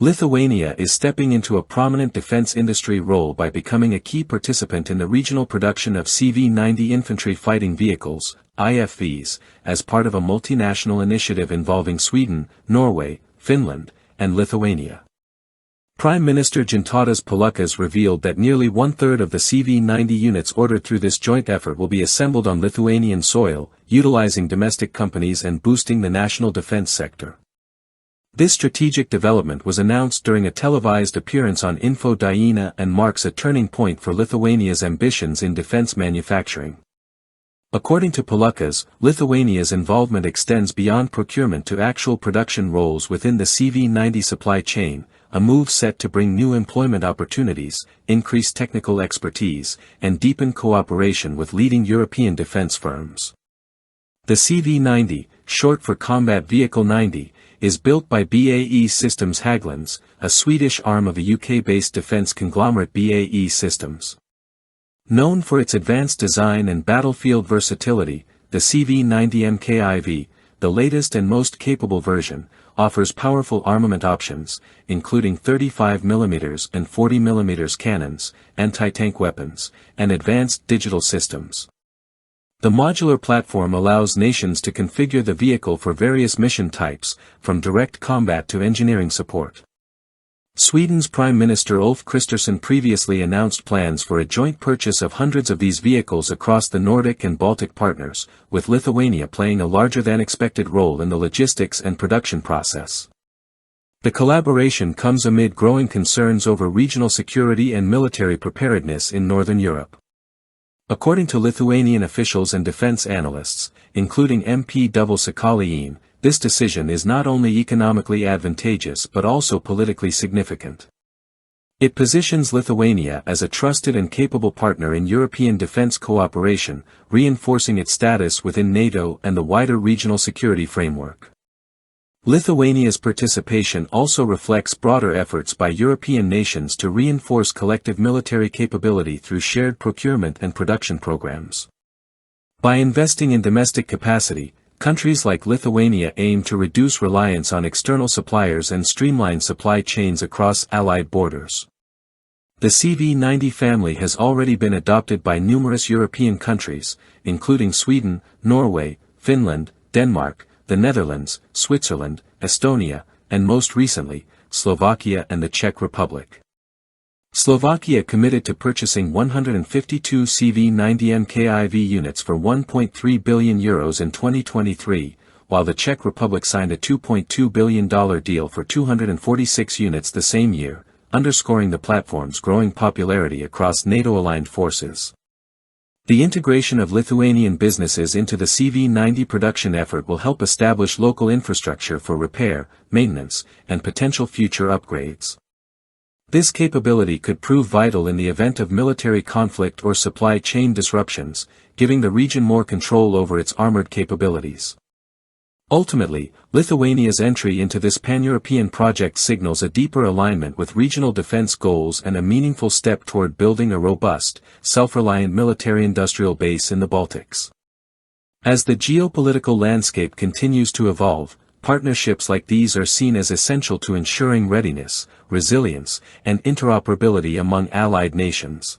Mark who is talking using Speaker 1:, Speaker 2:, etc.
Speaker 1: Lithuania is stepping into a prominent defense industry role by becoming a key participant in the regional production of CV90 infantry fighting vehicles, IFVs, as part of a multinational initiative involving Sweden, Norway, Finland, and Lithuania. Prime Minister Gintautas Paluckas revealed that nearly one-third of the CV90 units ordered through this joint effort will be assembled on Lithuanian soil, utilizing domestic companies and boosting the national defense sector. This strategic development was announced during a televised appearance on Info and marks a turning point for Lithuania's ambitions in defense manufacturing. According to Paluckas, Lithuania's involvement extends beyond procurement to actual production roles within the CV90 supply chain, a move set to bring new employment opportunities, increase technical expertise, and deepen cooperation with leading European defense firms. The CV90, short for Combat Vehicle 90, is built by BAE Systems Hägglunds, a Swedish arm of a UK-based defense conglomerate BAE Systems. Known for its advanced design and battlefield versatility, the CV90 MkIV, the latest and most capable version, offers powerful armament options, including 35mm and 40mm cannons, anti-tank weapons, and advanced digital systems. The modular platform allows nations to configure the vehicle for various mission types, from direct combat to engineering support. Sweden's Prime Minister Ulf Kristersson previously announced plans for a joint purchase of hundreds of these vehicles across the Nordic and Baltic partners, with Lithuania playing a larger-than-expected role in the logistics and production process. The collaboration comes amid growing concerns over regional security and military preparedness in Northern Europe. According to Lithuanian officials and defense analysts, including MP Sakaliin, this decision is not only economically advantageous but also politically significant. It positions Lithuania as a trusted and capable partner in European defense cooperation, reinforcing its status within NATO and the wider regional security framework. Lithuania's participation also reflects broader efforts by European nations to reinforce collective military capability through shared procurement and production programs. By investing in domestic capacity, countries like Lithuania aim to reduce reliance on external suppliers and streamline supply chains across allied borders. The CV90 family has already been adopted by numerous European countries, including Sweden, Norway, Finland, Denmark, the Netherlands, Switzerland, Estonia, and most recently, Slovakia and the Czech Republic. Slovakia committed to purchasing 152 CV90 MkIV units for €1.3 billion in 2023, while the Czech Republic signed a $2.2 billion deal for 246 units the same year, underscoring the platform's growing popularity across NATO-aligned forces. The integration of Lithuanian businesses into the CV90 production effort will help establish local infrastructure for repair, maintenance, and potential future upgrades. This capability could prove vital in the event of military conflict or supply chain disruptions, giving the region more control over its armored capabilities. Ultimately, Lithuania's entry into this pan-European project signals a deeper alignment with regional defense goals and a meaningful step toward building a robust, self-reliant military-industrial base in the Baltics. As the geopolitical landscape continues to evolve, partnerships like these are seen as essential to ensuring readiness, resilience, and interoperability among allied nations.